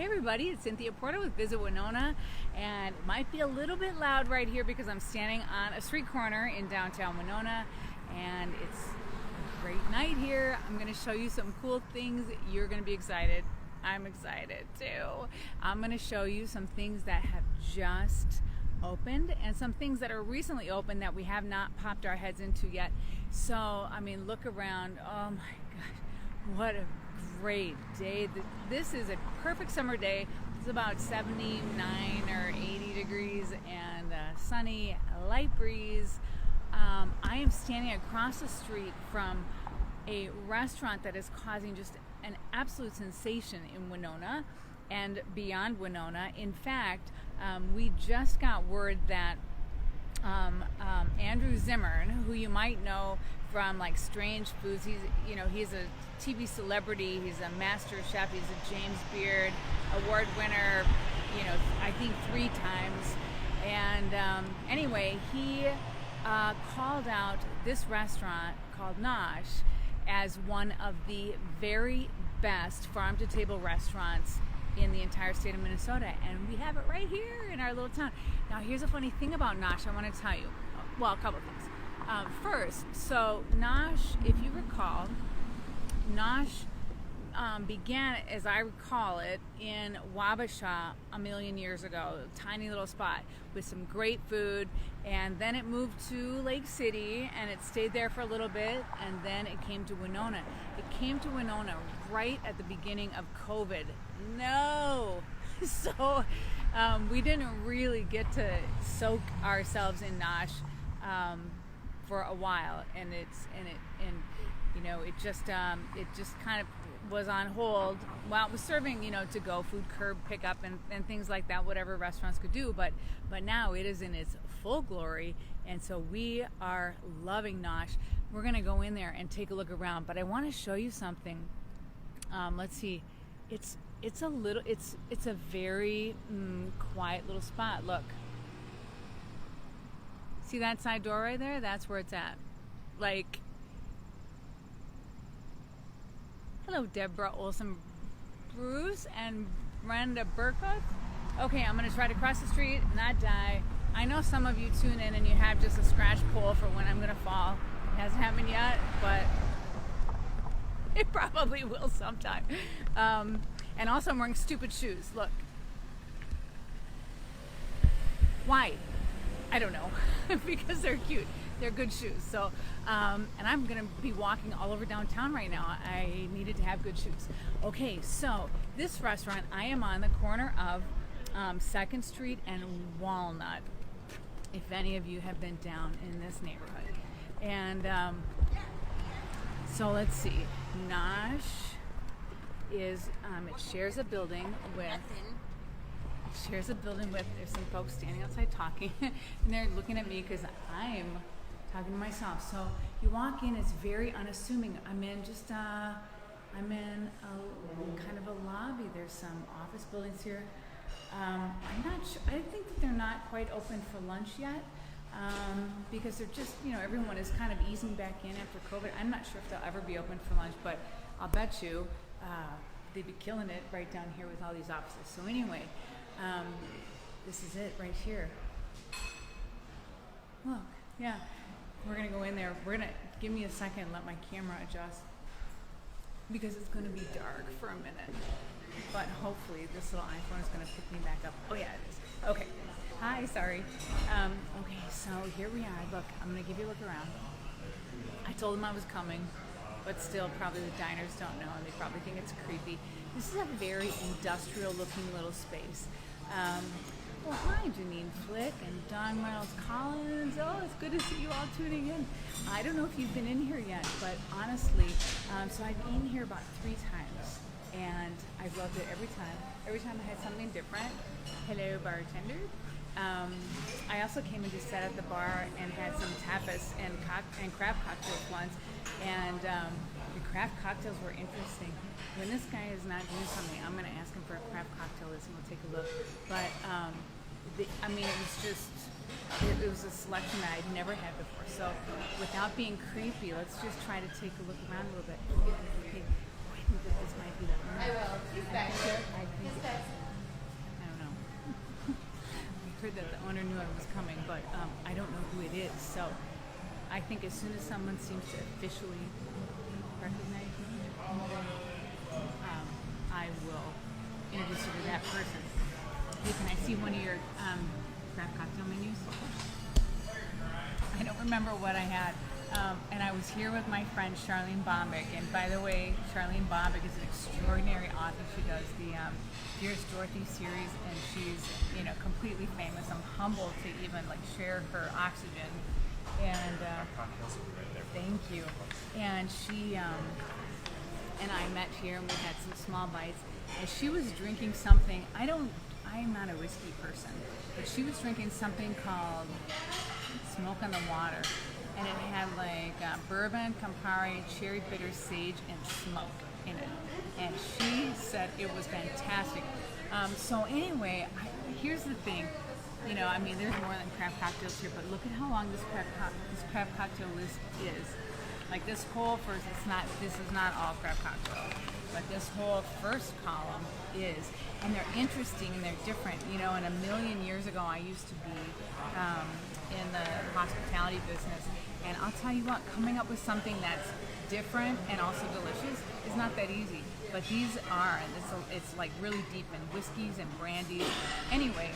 Hey everybody, it's Cynthia Porter with Visit Winona, and it might be a little bit loud right here because I'm standing on a street corner in downtown Winona, and it's a great night here. I'm going to show you some cool things. You're going to be excited. I'm excited too. I'm going to show you some things that have just opened and some things that are recently opened that we have not popped our heads into yet. So, I mean, look around. Oh my God, what a great day. This is a perfect summer day. It's about 79 or 80 degrees and sunny, light breeze. I am standing across the street from a restaurant that is causing just an absolute sensation in Winona and beyond Winona. In fact, we just got word that Andrew Zimmern, who you might know from like Strange Foods, he's a TV celebrity, he's a master chef, he's a James Beard award winner, I think 3 times. And anyway, he called out this restaurant called Nosh as one of the very best farm-to-table restaurants in the entire state of Minnesota, and we have it right here in our little town. Now, here's a funny thing about Nosh I want to tell you. Well, a couple of things. First, so Nosh, if you recall, Nosh began, as I recall it, in Wabasha a million years ago, a tiny little spot with some great food, and then it moved to Lake City, and it stayed there for a little bit, and then it came to Winona. It came to Winona right at the beginning of COVID. No! So we didn't really get to soak ourselves in Nosh for a while, and it just kind of was on hold while it was serving, to go food, curb pickup and things like that, whatever restaurants could do, but now it is in its full glory, and so we are loving Nosh. We're gonna go in there and take a look around, but I want to show you something. Let's see, it's a very quiet little spot. Look, see that side door right there? That's where it's at. Like, hello, Deborah Olson Bruce and Brenda Burkhoff. Okay, I'm gonna try to cross the street, not die. I know some of you tune in and you have just a scratch pull for when I'm gonna fall. It hasn't happened yet, but it probably will sometime. And also I'm wearing stupid shoes, look. Why? I don't know, because they're cute. They're good shoes. So, and I'm gonna be walking all over downtown right now. I needed to have good shoes. Okay, so this restaurant, I am on the corner of 2nd Street and Walnut, if any of you have been down in this neighborhood. And so let's see, Nosh is, it shares a building with, there's some folks standing outside talking, and they're looking at me because I'm talking to myself. So you walk in, it's very unassuming. I'm in a kind of a lobby. There's some office buildings here. I'm not sure, I think that they're not quite open for lunch yet, because they're just, everyone is kind of easing back in after COVID. I'm not sure if they'll ever be open for lunch, but I'll bet you they'd be killing it right down here with all these offices. So anyway, this is it right here. Look, yeah, we're gonna go in there. Give me a second and let my camera adjust, because it's gonna be dark for a minute, but hopefully this little iPhone is gonna pick me back up. Oh yeah, it is. Okay, hi, sorry. Okay, so here we are. Look, I'm gonna give you a look around. I told them I was coming, but still probably the diners don't know, and they probably think it's creepy. This is a very industrial looking little space. Well, hi, Janine Flick and Don Miles Collins. Oh, it's good to see you all tuning in. I don't know if you've been in here yet, but honestly, so I've been here about 3 times, and I've loved it every time. Every time I had something different. Hello, bartender. I also came and just sat at the bar and had some tapas and craft cocktails once, and the craft cocktails were interesting. When this guy is not doing something, I'm going to ask him for a craft cocktail list and we'll take a look. But it was a selection that I'd never had before. So without being creepy, let's just try to take a look around a little bit. Okay, I think that this might be the. I will. He's back here. I think owner knew I was coming, but I don't know who it is. So I think as soon as someone seems to officially recognize me, I will introduce you to that person. Hey, can I see one of your craft cocktail menus? I don't remember what I had. And I was here with my friend Charlene Bombick. And by the way, Charlene Bombick is an extraordinary author. She does the Dearest Dorothy series, and she's completely famous. I'm humbled to even share her oxygen. And thank you. And she and I met here, and we had some small bites. And she was drinking something. I'm not a whiskey person, but she was drinking something called Smoke on the Water, and it had bourbon, Campari, cherry bitter, sage, and smoke in it. And she said it was fantastic. So anyway, here's the thing. There's more than craft cocktails here, but look at how long this craft cocktail list is. This whole first, this is not all craft cocktails, but this whole first column is, and they're interesting and they're different. And a million years ago, I used to be in the hospitality business, and I'll tell you what, coming up with something that's different and also delicious is not that easy. But these are, and it's really deep in whiskeys and brandies. Anyway,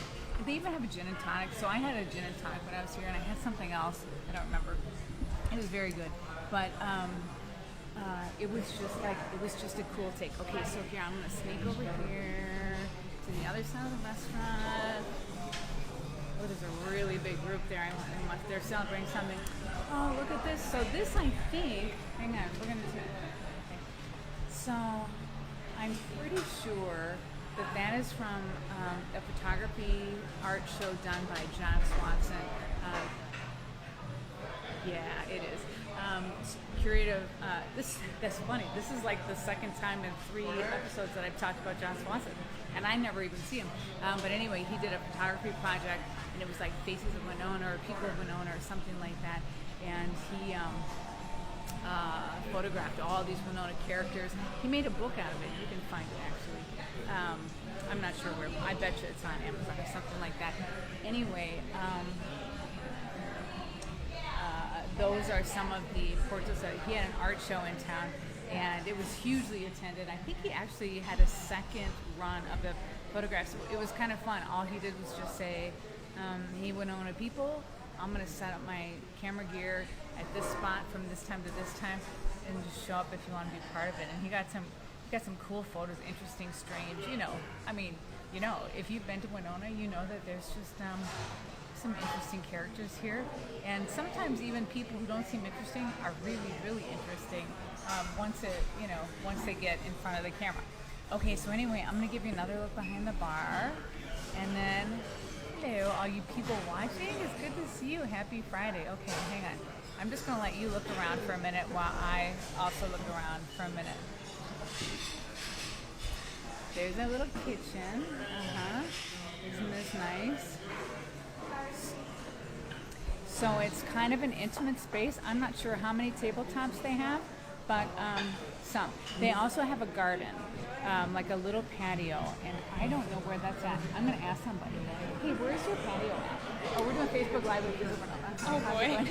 they even have a gin and tonic. So I had a gin and tonic when I was here, and I had something else. I don't remember. It was very good, but it was just a cool take. Okay, so here I'm gonna sneak over here to the other side of the restaurant. Oh, there's a really big group there. They're celebrating something. Oh, look at this. So this, I think, hang on, we're gonna do. Okay. So I'm pretty sure that is from a photography art show done by John Swanson. Yeah, it is. Curative. That's funny. This is the second time in 3 episodes that I've talked about John Swanson, and I never even see him. But anyway, he did a photography project, and it was Faces of Winona or People of Winona or something like that. And he photographed all these Winona characters. He made a book out of it. You can find it actually. I'm not sure where. I bet you it's on Amazon or something like that. Anyway. Those are some of the portraits that he had an art show in town, and it was hugely attended. I think he actually had a second run of the photographs. It was kind of fun. All he did was just say, hey, Winona people, I'm going to set up my camera gear at this spot from this time to this time, and just show up if you want to be part of it. And he got some cool photos, interesting, strange. If you've been to Winona, you know that there's just some interesting characters here, and sometimes even people who don't seem interesting are really, really interesting once they get in front of the camera. Okay, so anyway, I'm gonna give you another look behind the bar, and then hello, all you people watching. It's good to see you. Happy Friday. Okay, hang on. I'm just gonna let you look around for a minute while I also look around for a minute. There's a little kitchen. Isn't this nice? So it's kind of an intimate space. I'm not sure how many tabletops they have, but some. They also have a garden, a little patio, and I don't know where that's at. I'm going to ask somebody. Hey, where's your patio at? Oh, we're doing Facebook Live with Winona. Oh, boy.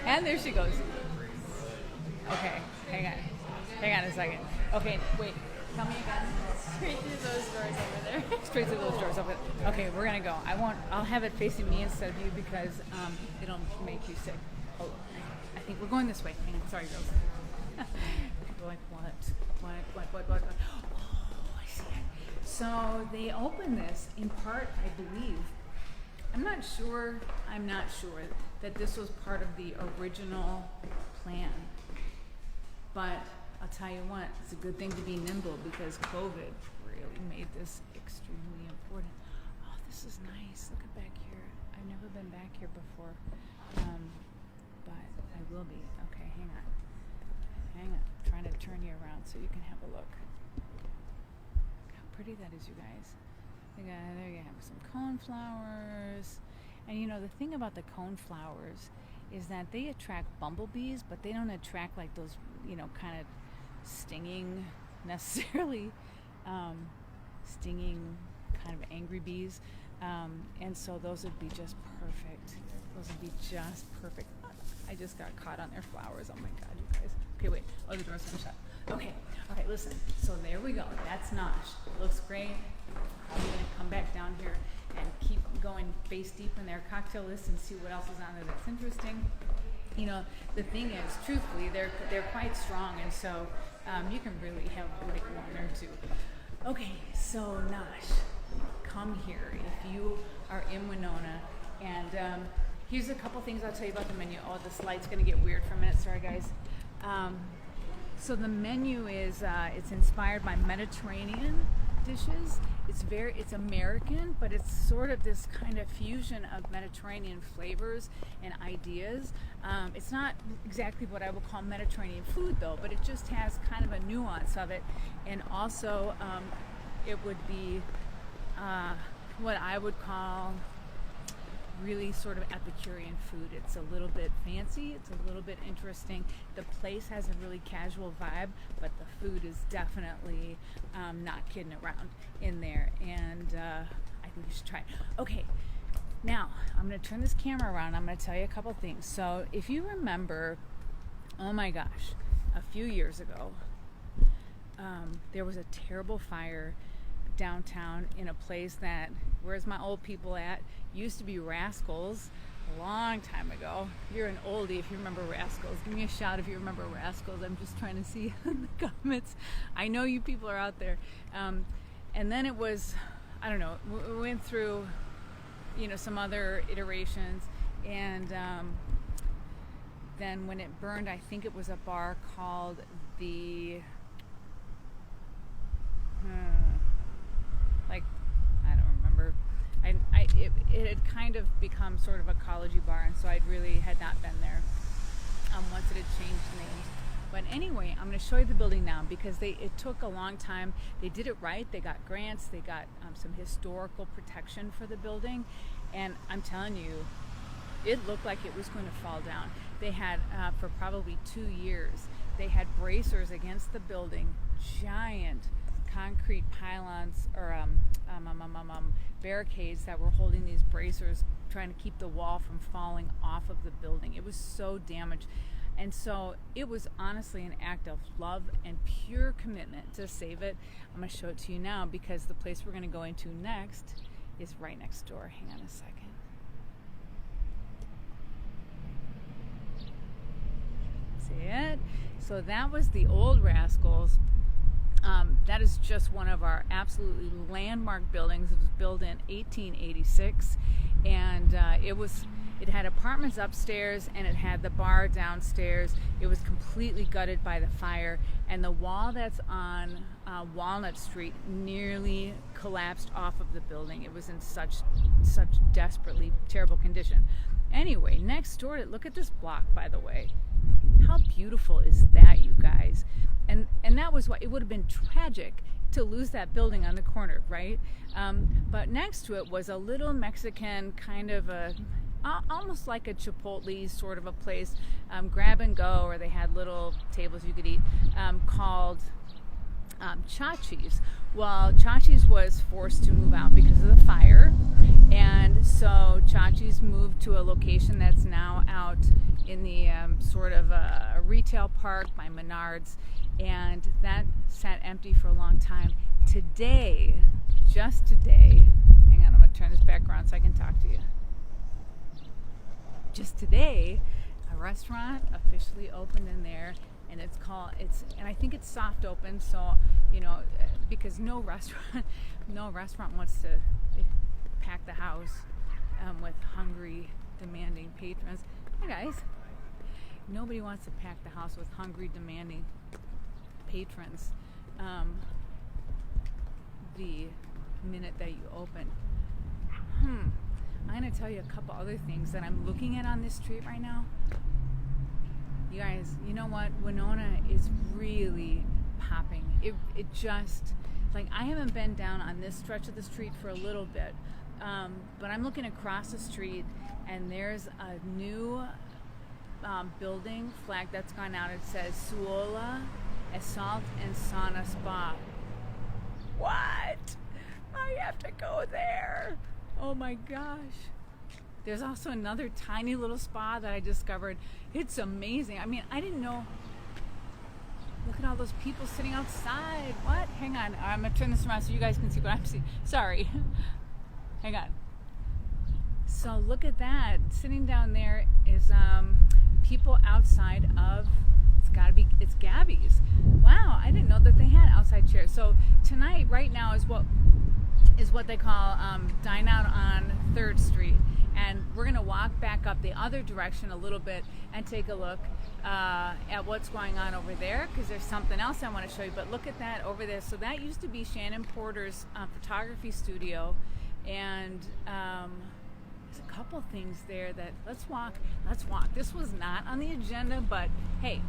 and there she goes. Okay, hang on a second. Okay, wait. Tell me again. Straight through those doors over there. Straight through those doors over there. Okay, we're gonna go. I'll have it facing me instead of you because it'll make you sick. Oh, I think we're going this way. Hang on. Sorry, girls. People are like, what? Oh, I see it. So they opened this in part, I believe. I'm not sure that this was part of the original plan, but I'll tell you what, it's a good thing to be nimble because COVID really made this extremely important. Oh, this is nice. Look at back here. I've never been back here before, but I will be. Okay, hang on. I'm trying to turn you around so you can have a look. Look how pretty that is, you guys. There you have some coneflowers. And the thing about the coneflowers is that they attract bumblebees, but they don't attract those, kind of stinging necessarily, stinging kind of angry bees. And so those would be just perfect. Those would be just perfect. I just got caught on their flowers. Oh my God, you guys. Okay, wait. Oh, the door's gonna shut. Okay, all right, listen. So there we go. That's Nosh. Looks great. I'm gonna come back down here and keep going face deep in their cocktail list and see what else is on there that's interesting. You know, the thing is, truthfully, they're quite strong, and so you can really have like one or two. Okay, so Nosh, come here if you are in Winona, and here's a couple things I'll tell you about the menu. Oh, this light's gonna get weird for a minute. Sorry, guys. So the menu is it's inspired by Mediterranean dishes. It's American, but it's sort of this kind of fusion of Mediterranean flavors and ideas. It's not exactly what I would call Mediterranean food though, but it just has kind of a nuance of it. And also it would be what I would call really sort of Epicurean food. It's a little bit fancy, it's a little bit interesting. The place has a really casual vibe, but the food is definitely not kidding around in there, and I think you should try it. Okay, now I'm going to turn this camera around. I'm going to tell you a couple things. So if you remember, oh my gosh, a few years ago, there was a terrible fire downtown in a place that, where's my old people at, used to be Rascals a long time ago. You're an oldie if you remember Rascals. Give me a shout if you remember Rascals. I'm just trying to see in the comments. I know you people are out there. And then it was, I don't know, we went through, you know, some other iterations, and then when it burned, I think it was a bar called the like, I don't remember. It had kind of become sort of a college-y bar, and so I really had not been there once it had changed names. But anyway, I'm going to show you the building now because it took a long time. They did it right. They got grants. They got some historical protection for the building, and I'm telling you, it looked like it was going to fall down. They had, for probably 2 years, they had bracers against the building, giant concrete pylons or barricades that were holding these bracers, trying to keep the wall from falling off of the building. It was so damaged. And so it was honestly an act of love and pure commitment to save it. I'm going to show it to you now because the place we're going to go into next is right next door. Hang on a second. See it? So that was the old Rascals. That is just one of our absolutely landmark buildings. It was built in 1886, and it had apartments upstairs and it had the bar downstairs. It was completely gutted by the fire, and the wall that's on Walnut Street nearly collapsed off of the building. It was in such desperately terrible condition. Anyway, next door, look at this block, by the way. How beautiful is that, you guys? And that was what it would have been tragic to lose that building on the corner, right? But next to it was a little Mexican kind of almost like a Chipotle sort of a place, grab and go, or they had little tables you could eat, called Chachi's. Well, Chachi's was forced to move out because of the fire, and so Chachi's moved to a location that's now out in the sort of a retail park by Menards, and that sat empty for a long time. Today, just today, hang on, I'm going to turn this back around so I can talk to you. Just today, a restaurant officially opened in there, and and I think it's soft open, so, you know, because no restaurant wants to pack the house with hungry, demanding patrons. Hi guys. Nobody wants to pack the house with hungry, demanding patrons the minute that you open. I'm going to tell you a couple other things that I'm looking at on this street right now. You guys, you know what? Winona is really popping. It just, like, I haven't been down on this stretch of the street for a little bit, but I'm looking across the street, and there's a new building flag that's gone out. It says Suola Assault and Sauna Spa. What? I have to go there. Oh my gosh. There's also another tiny little spa that I discovered. It's amazing. I mean, I didn't know. Look at all those people sitting outside. What? Hang on. I'm going to turn this around so you guys can see what I'm seeing. Sorry. Hang on. So look at that. Sitting down there is people outside of, it's Gabby's. Wow, I didn't know that they had outside chairs. So tonight, right now, is what they call Dine Out on 3rd Street. And we're going to walk back up the other direction a little bit and take a look at what's going on over there, because there's something else I want to show you. But look at that over there. So that used to be Shannon Porter's photography studio. And there's a couple things there that let's walk. This was not on the agenda, but hey,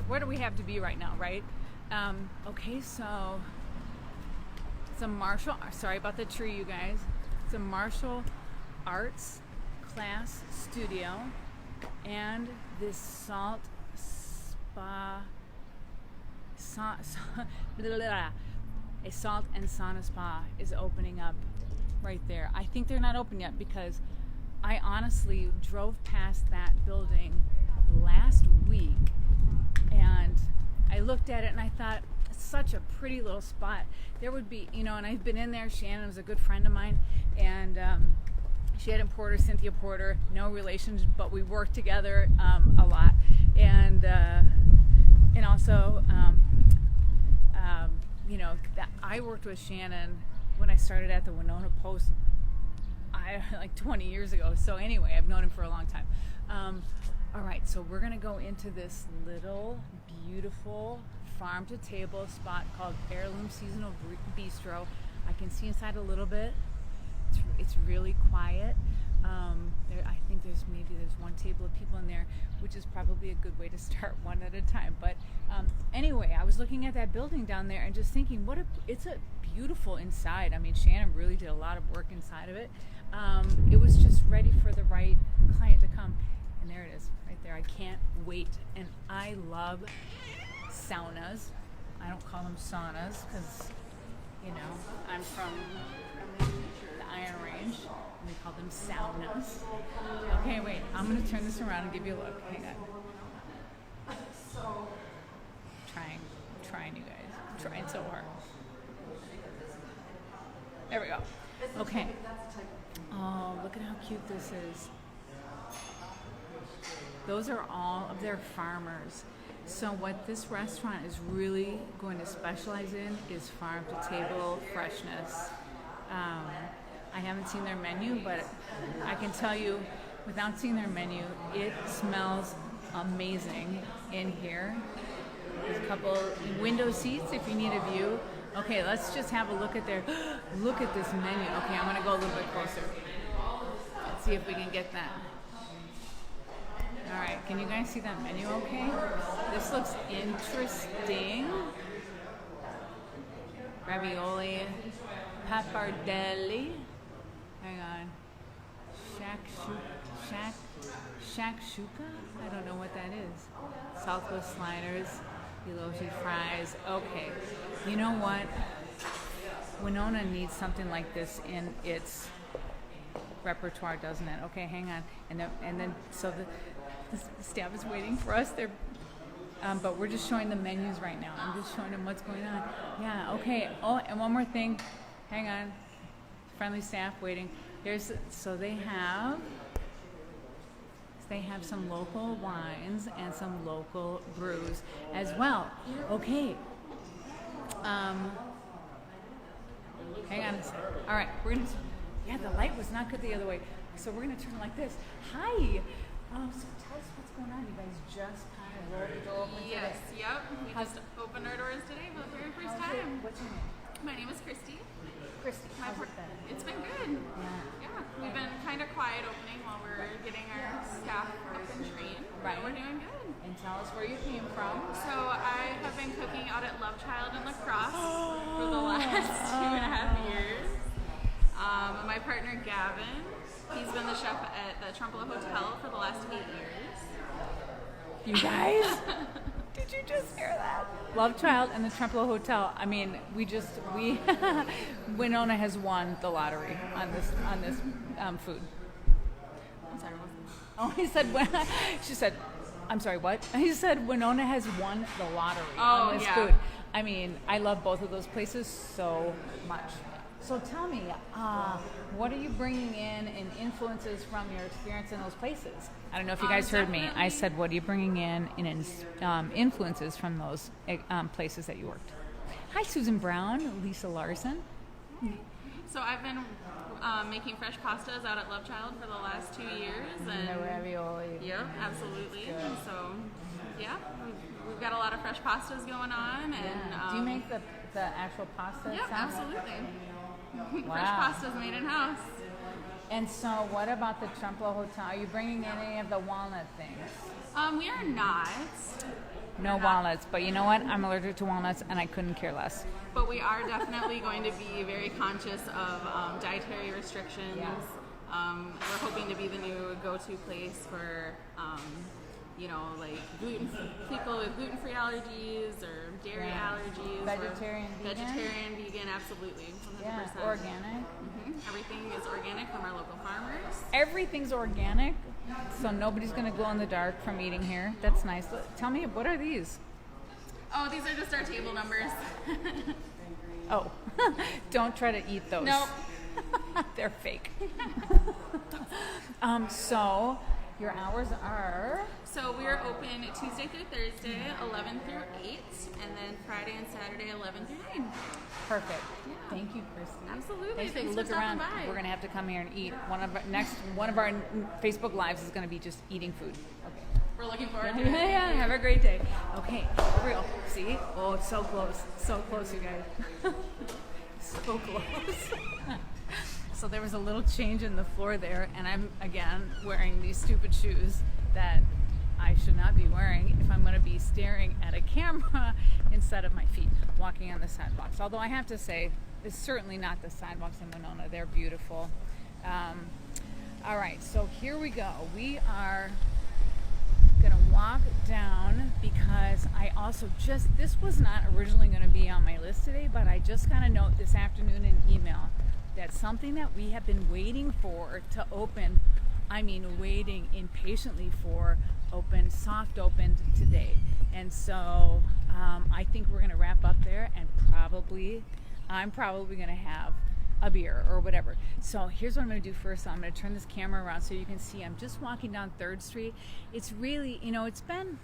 where do we have to be right now, right? Okay, so it's a martial, sorry about the tree, you guys. It's a martial arts class studio, and this salt and sauna spa is opening up right there. I think they're not open yet because I honestly drove past that building last week and I looked at it and I thought, it's such a pretty little spot. There would be, and I've been in there. Shannon was a good friend of mine, and Shannon Porter, Cynthia Porter, no relations, but we worked together a lot, and also that I worked with Shannon when I started at the Winona Post like 20 years ago. So anyway, I've known him for a long time. All right, so we're gonna go into this little beautiful farm to table spot called Heirloom Seasonal Bistro. I can see inside a little bit. It's really quiet. I think there's one table of people in there, which is probably a good way to start one at a time. But anyway, I was looking at that building down there and just thinking, it's a beautiful inside. I mean, Shannon really did a lot of work inside of it. It was just ready for the right client to come. And there it is, right there. I can't wait. And I love saunas. I don't call them saunas because, I'm from the Iron Range. And we call them saunas. Okay, wait. I'm going to turn this around and give you a look. Hang on. Trying, you guys. I'm trying so hard. There we go. Okay. Oh, look at how cute this is. Those are all of their farmers. So what this restaurant is really going to specialize in is farm to table freshness. I haven't seen their menu, but I can tell you, without seeing their menu, it smells amazing in here. There's a couple window seats if you need a view. Okay, let's just have a look at look at this menu. Okay, I'm gonna go a little bit closer. Let's see if we can get that. All right, can you guys see that menu okay? This looks interesting. Ravioli, pappardelle. Hang on. Shakshuka? I don't know what that is. Southwest sliders, Eloshi fries. Okay. You know what? Winona needs something like this in its repertoire, doesn't it? Okay, hang on. And then so the staff is waiting for us. But we're just showing the menus right now. I'm just showing them what's going on. Yeah, okay. Oh, and one more thing. Hang on. Friendly staff waiting. So they have some local wines and some local brews as well. Okay. Hang on a second. All right, the light was not good the other way. So we're gonna turn it like this. Hi. So tell us what's going on. You guys just kind of rolled the door open today. Yes, yep. We just opened our doors today for the very first time. What's your name? My name is Christy. Christy. How's it been? It's been good. Yeah. We've been kind of quiet opening while we're getting our staff up and trained. Right. But we're doing good. And tell us where you came from. So I have been cooking out at Love Child in La Crosse for the last 2.5 years. My partner Gavin, he's been the chef at the Trumpelet Hotel for the last 8 years. You guys, Did you just hear that? Love Child and the Trempealeau Hotel. I mean, we Winona has won the lottery on this food. I'm sorry, what was it? Oh, he said, she said, I'm sorry, what? He said Winona has won the lottery on this food. I mean, I love both of those places so much. So tell me, what are you bringing in influences from your experience in those places? I don't know if you guys heard me. I said, what are you bringing in influences from those places that you worked? Hi, Susan Brown, Lisa Larson. So I've been making fresh pastas out at Love Child for the last 2 years. And the ravioli. Yep, absolutely. And so, yeah, we've got a lot of fresh pastas going on. And do you make the actual pasta? Yep, absolutely. Wow. Fresh pastas made in house. And so, what about the Trempealeau Hotel? Are you bringing in any of the walnut things? We are not. No walnuts, but you know what? I'm allergic to walnuts, and I couldn't care less. But we are definitely going to be very conscious of dietary restrictions. Yeah. We're hoping to be the new go-to place for, like people with gluten-free allergies or dairy allergies. Vegetarian, vegan? Vegetarian, vegan, absolutely. 100%. Yeah, organic. Everything is organic from our local farmers. Everything's organic, so nobody's going to glow in the dark from eating here. That's nice. Tell me, what are these? Oh, these are just our table numbers. Oh, don't try to eat those. Nope. They're fake. So, your hours are? So we are open Tuesday through Thursday, 11 through 8, and then Friday and Saturday, 11 through 9. Perfect. Yeah. Thank you, Christy. Absolutely. Thanks for look around. stopping by. We're gonna have to come here and eat. One of our Facebook lives is gonna be just eating food. Okay. We're looking forward to it. Yeah. Have a great day. Okay. For real. See? Oh, it's so close. So close, you guys. So close. So there was a little change in the floor there, and I'm again wearing these stupid shoes that I should not be wearing if I'm going to be staring at a camera instead of my feet walking on the sidewalks. Although I have to say, it's certainly not the sidewalks in Winona. They're beautiful. All right, so here we go. We are going to walk down because I also this was not originally going to be on my list today, but I just got a note this afternoon in email that something that we have been waiting for to open, waiting impatiently for, soft opened today. And so I think we're going to wrap up there and I'm probably going to have a beer or whatever. So here's what I'm going to do first. I'm going to turn this camera around so you can see I'm just walking down 3rd Street. It's really, it's been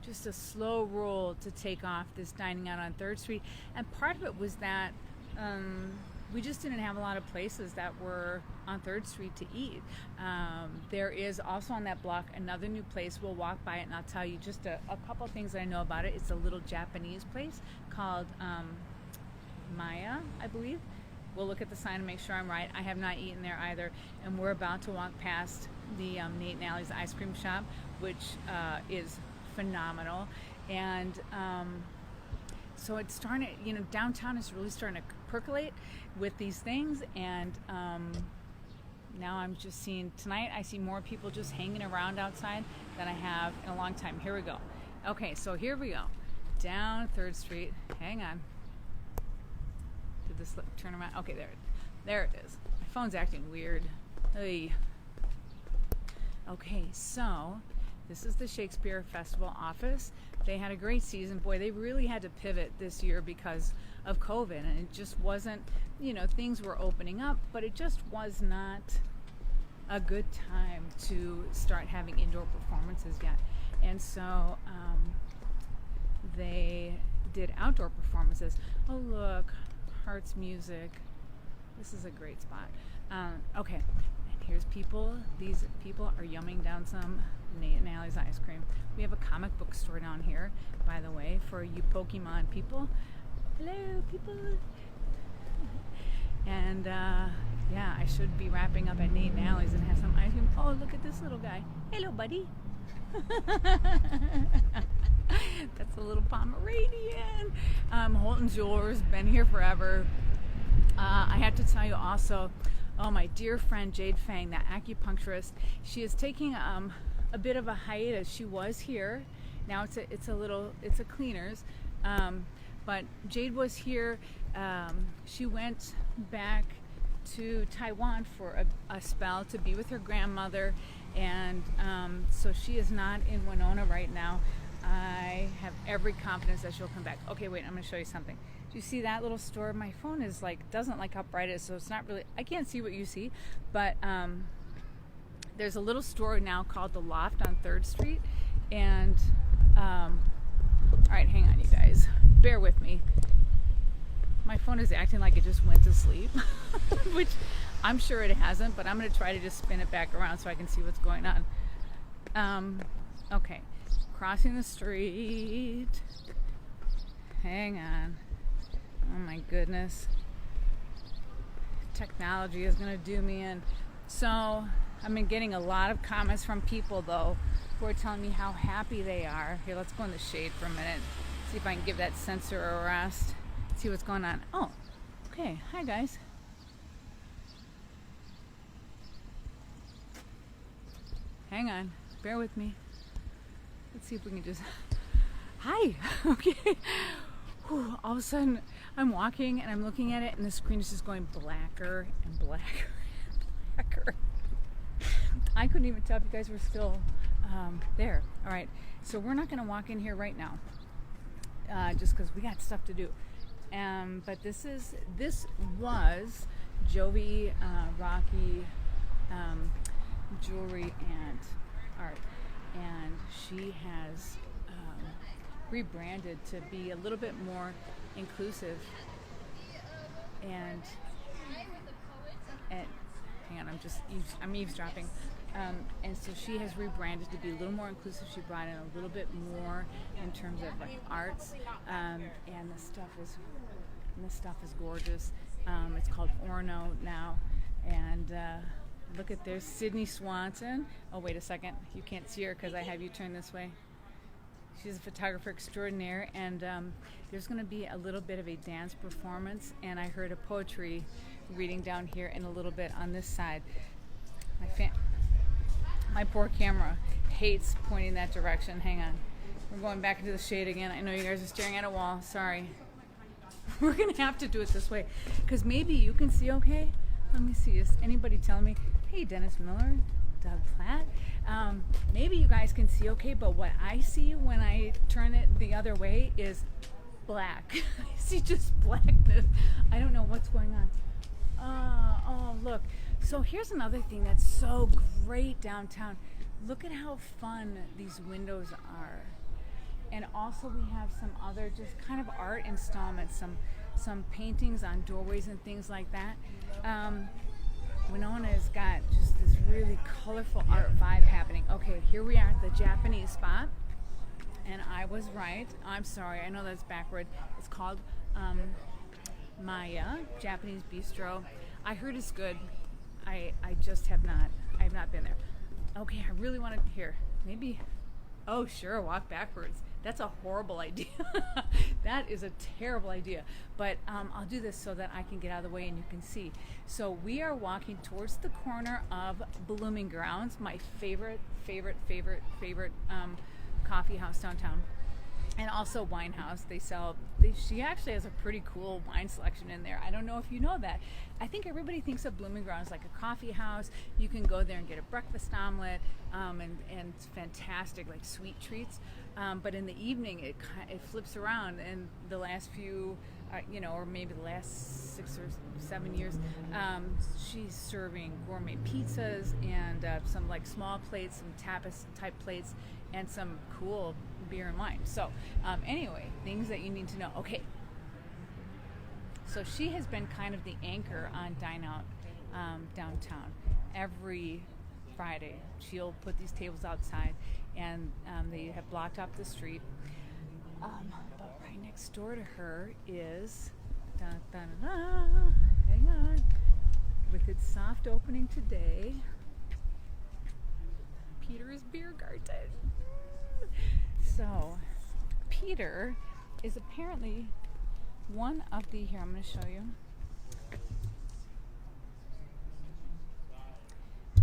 just a slow roll to take off this dining out on 3rd Street. And part of it was that we just didn't have a lot of places that were on 3rd Street to eat. There is also on that block another new place. We'll walk by it and I'll tell you just a couple things that I know about it. It's a little Japanese place called Maya, I believe. We'll look at the sign and make sure I'm right. I have not eaten there either. And we're about to walk past the Nate and Allie's ice cream shop, which is phenomenal. And so it's starting to, downtown is really starting to percolate with these things. And now I'm just seeing, tonight I see more people just hanging around outside than I have in a long time. Here we go. Okay, so here we go. Down 3rd Street. Hang on. Did this turn around? Okay, there it is. My phone's acting weird. Oy. Okay, so this is the Shakespeare Festival office. They had a great season. Boy, they really had to pivot this year because of COVID, and it just wasn't, things were opening up, but it just was not a good time to start having indoor performances yet. And so they did outdoor performances. Oh, look, Hearts Music. This is a great spot. Okay, and here's people. These people are yumming down some Nate and Allie's ice cream. We have a comic book store down here, by the way, for you Pokemon people. Hello, people. And yeah, I should be wrapping up at Nate and Allie's and have some ice cream. Oh, look at this little guy. Hello, buddy. That's a little Pomeranian. Holton's Yours, been here forever. I have to tell you also, oh, my dear friend Jade Fang, that acupuncturist, she is taking a bit of a hiatus. She was here. Now it's a cleaners. But Jade was here. She went back to Taiwan for a spell to be with her grandmother, and so she is not in Winona right now. I have every confidence that she'll come back. Okay, wait, I'm going to show you something. Do you see that little store? My phone is doesn't like how bright it is, so it's not really, I can't see what you see, but there's a little store now called The Loft on 3rd Street, and all right, hang on, you guys. Bear with me. My phone is acting like it just went to sleep, which I'm sure it hasn't, but I'm going to try to just spin it back around so I can see what's going on. Okay, crossing the street. Hang on. Oh my goodness. Technology is going to do me in. So, I've been getting a lot of comments from people, though, who are telling me how happy they are. Here, let's go in the shade for a minute. See if I can give that sensor a rest. See what's going on. Oh, okay. Hi, guys. Hang on. Bear with me. Let's see if we can just... Hi. Okay. Whew. All of a sudden, I'm walking and I'm looking at it, and the screen is just going blacker and blacker and blacker. I couldn't even tell if you guys were still there. All right. So we're not going to walk in here right now, just because we got stuff to do. But this was Jovi Rocky Jewelry and Art, and she has rebranded to be a little bit more inclusive, and hang on, I'm eavesdropping. And so she has rebranded to be a little more inclusive. She brought in a little bit more in terms of like arts, and the stuff is gorgeous. It's called Orno now, and look at, there's Sydney Swanson. Oh, wait a second, you can't see her because I have you turn this way. She's a photographer extraordinaire, and there's going to be a little bit of a dance performance, and I heard a poetry reading down here in a little bit on this side. My poor camera hates pointing that direction. Hang on. We're going back into the shade again. I know you guys are staring at a wall. Sorry. We're going to have to do it this way, because maybe you can see okay. Let me see. Is anybody telling me, hey, Dennis Miller, Doug Platt? Maybe you guys can see okay, but what I see when I turn it the other way is black. I see just blackness. I don't know what's going on. Oh, look. So here's another thing that's so great downtown. Look at how fun these windows are. And also we have some other just kind of art installments, some paintings on doorways and things like that. Winona has got just this really colorful art vibe happening. Okay, here we are at the Japanese spot. And I was right. I'm sorry, I know that's backward. It's called Maya, Japanese Bistro. I heard it's good. I just have not been there. Okay, I really want to hear. Maybe, oh sure, walk backwards. That's a horrible idea. That is a terrible idea. But I'll do this so that I can get out of the way and you can see. So we are walking towards the corner of Blooming Grounds, my favorite coffee house downtown. And also wine house. She actually has a pretty cool wine selection in there. I don't know if you know that. I think everybody thinks of Blooming Grounds like a coffee house. You can go there and get a breakfast omelet, and it's fantastic, like sweet treats. But in the evening, it flips around, and the last few, or maybe the last 6 or 7 years, she's serving gourmet pizzas and some like small plates, some tapas type plates, and some cool beer and wine. So anyway, things that you need to know. Okay. So she has been kind of the anchor on Dine Out downtown. Every Friday, she'll put these tables outside, and they have blocked off the street. But right next door to her is, hang on, with its soft opening today, Peter's Beer Garden. So, Peter is apparently one of the, here, I'm going to show you.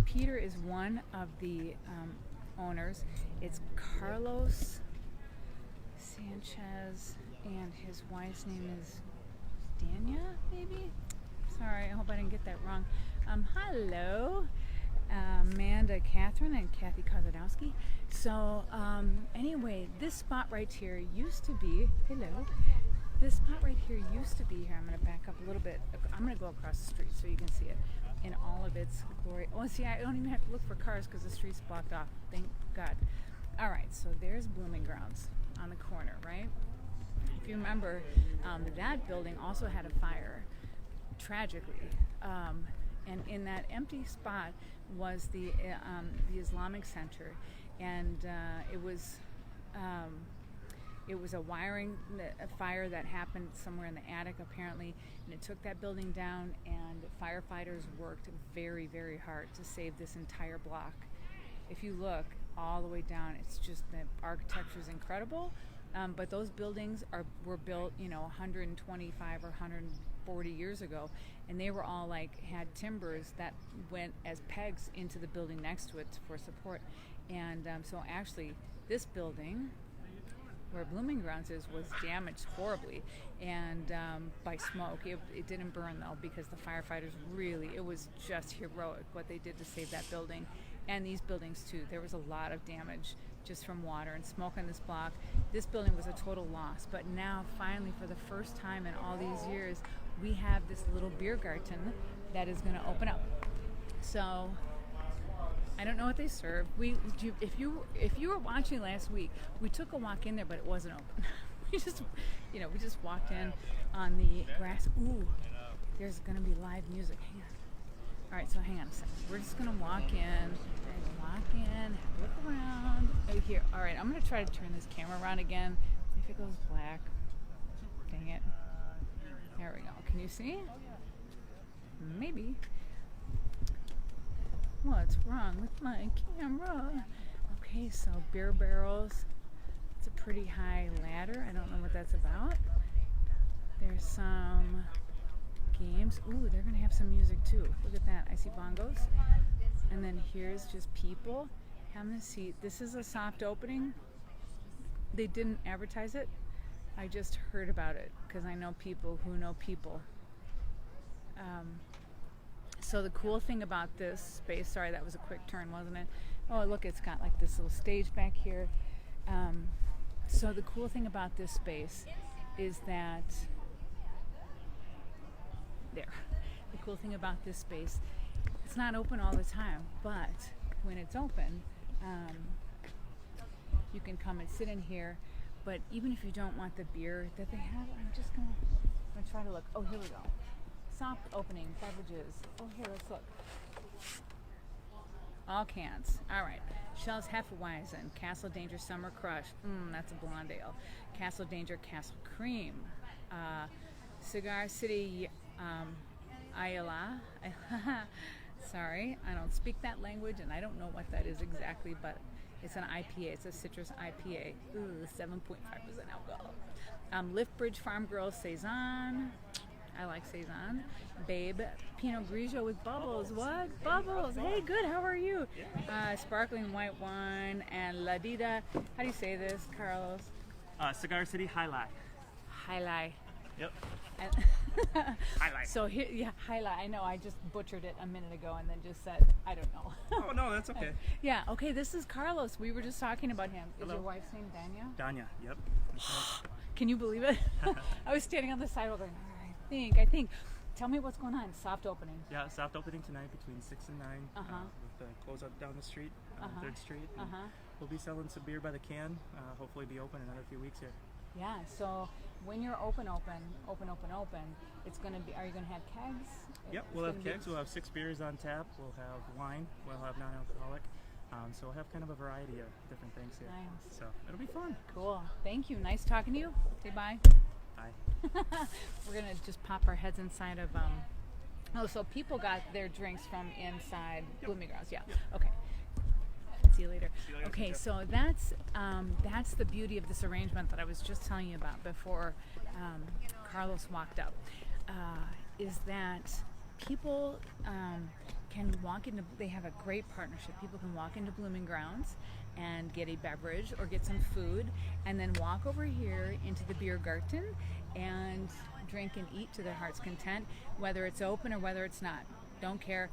Peter is one of the owners. It's Carlos Sanchez, and his wife's name is Dania, maybe? Sorry, I hope I didn't get that wrong. Hello, Amanda, Catherine, and Kathy Kozadowski. So, anyway, this spot right here used to be, hello, this spot right here used to be here. I'm going to back up a little bit. I'm going to go across the street so you can see it in all of its glory. Oh, see, I don't even have to look for cars because the street's blocked off. Thank God. All right, so there's Blooming Grounds on the corner, right? If you remember, that building also had a fire, tragically. And in that empty spot was the Islamic Center, and it was a wiring a fire that happened somewhere in the attic apparently, and it took that building down, and firefighters worked very, very hard to save this entire block. If you look all the way down, it's just, the architecture is incredible, but those buildings were built 125 or 140 years ago, and they were all had timbers that went as pegs into the building next to it for support. And so actually this building where Blooming Grounds was damaged horribly, and by smoke. It didn't burn though, because the firefighters it was just heroic what they did to save that building, and these buildings too. There was a lot of damage just from water and smoke on this block. This building was a total loss, but now finally, for the first time in all these years, we have this little beer garden that is going to open up. So I don't know what they serve. If you were watching last week, we took a walk in there, but it wasn't open. we just walked in on the grass. Ooh, there's going to be live music. Hang on. All right, so hang on a second. We're just going to walk in, look around. Right here. All right, I'm going to try to turn this camera around again. If it goes black, dang it. There we go. Can you see? Maybe. What's wrong with my camera? Okay, so beer barrels. It's a pretty high ladder. I don't know what that's about. There's some games. Ooh, they're going to have some music too. Look at that. I see bongos. And then here's just people having a seat. This is a soft opening. They didn't advertise it. I just heard about it because I know people who know people. So the cool thing about this space, sorry, that was a quick turn, wasn't it? Oh, look, it's got like this little stage back here. So the cool thing about this space is that, the cool thing about this space, it's not open all the time, but when it's open, you can come and sit in here. But even if you don't want the beer that they have, I'm gonna try to look. Oh, here we go. Soft opening beverages. Oh, here, let's look. All cans. All right. Shell's Hefeweizen, Castle Danger Summer Crush. That's a blonde ale. Castle Danger Castle Cream. Cigar City Ayala. Sorry, I don't speak that language, and I don't know what that is exactly, but it's an IPA. It's a citrus IPA. 7.5% alcohol. Liftbridge Farm Girl Saison. I like Saison. Babe Pinot Grigio with bubbles. What? Bubbles. Hey, good. How are you? Sparkling white wine and La Dida. How do you say this, Carlos? Cigar City High Life. High Life. Yep. High Life. So here, yeah, High Life. I know. I just butchered it a minute ago and then just said, I don't know. Oh no, that's okay. Yeah. Okay. This is Carlos. We were just talking about him. Hello. Is your wife's name Dania? Danya. Yep. Can you believe it? I was standing on the sidewalk going, I think. Tell me what's going on. Soft opening. Yeah, soft opening tonight between 6 and 9. With the closeout down the street, 3rd Street. We'll be selling some beer by the can. Hopefully be open another few weeks here. Yeah, so when you're open, it's going to be, are you going to have kegs? Yep, we'll have kegs. We'll have 6 beers on tap. We'll have wine. We'll have non-alcoholic. So we'll have kind of a variety of different things here. Nice. So it'll be fun. Cool. Thank you. Nice talking to you. Say bye. Bye. We're going to just pop our heads inside of, so people got their drinks from inside Blooming Grounds. Yeah. Okay. See you later. Okay, so that's the beauty of this arrangement that I was just telling you about before Carlos walked up, is that people can walk into, they have a great partnership. People can walk into Blooming Grounds and get a beverage or get some food, and then walk over here into the beer garden and drink and eat to their heart's content, whether it's open or whether it's not. Don't care.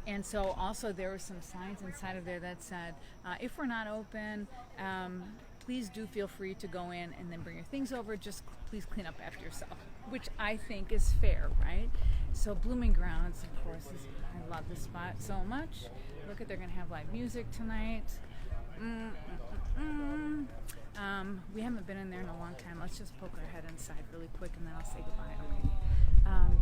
And so also there were some signs inside of there that said, if we're not open, please do feel free to go in and then bring your things over. Just please clean up after yourself, which I think is fair, right? So Blooming Grounds, of course, I love this spot so much. Look at, they're going to have live music tonight. We haven't been in there in a long time. Let's just poke our head inside really quick and then I'll say goodbye, okay?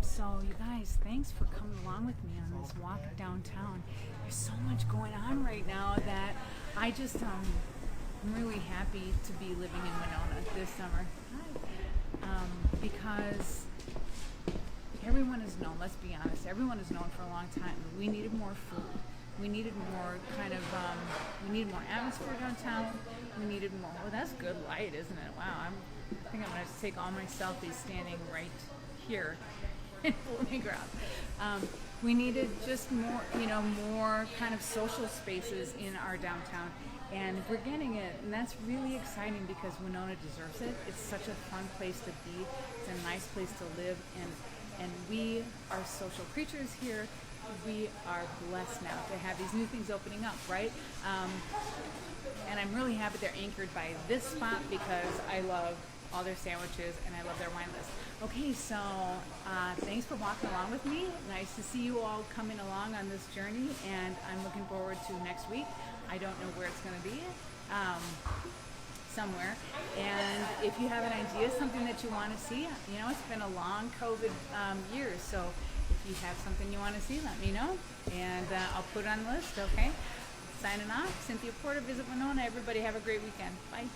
So you guys, thanks for coming along with me on this walk downtown. There's so much going on right now that I just, I'm really happy to be living in Winona this summer. Because everyone is known, let's be honest, everyone is known for a long time. We needed more food. We needed more kind of, we needed more atmosphere downtown. We needed more, well, that's good light, isn't it? Wow, I think I'm going to take all my selfies standing right here in Blooming Ground. We needed just more, more kind of social spaces in our downtown. And we're getting it, and that's really exciting because Winona deserves it. It's such a fun place to be. It's a nice place to live, and we are social creatures here. We are blessed now to have these new things opening up, right? And I'm really happy they're anchored by this spot because I love all their sandwiches and I love their wine list. Okay, so thanks for walking along with me. Nice to see you all coming along on this journey, and I'm looking forward to next week. I don't know where it's going to be, somewhere. And if you have an idea, something that you want to see, it's been a long COVID year, so if you have something you want to see, let me know, and I'll put it on the list, okay? Signing off, Cynthia Porter, Visit Winona. Everybody have a great weekend. Bye.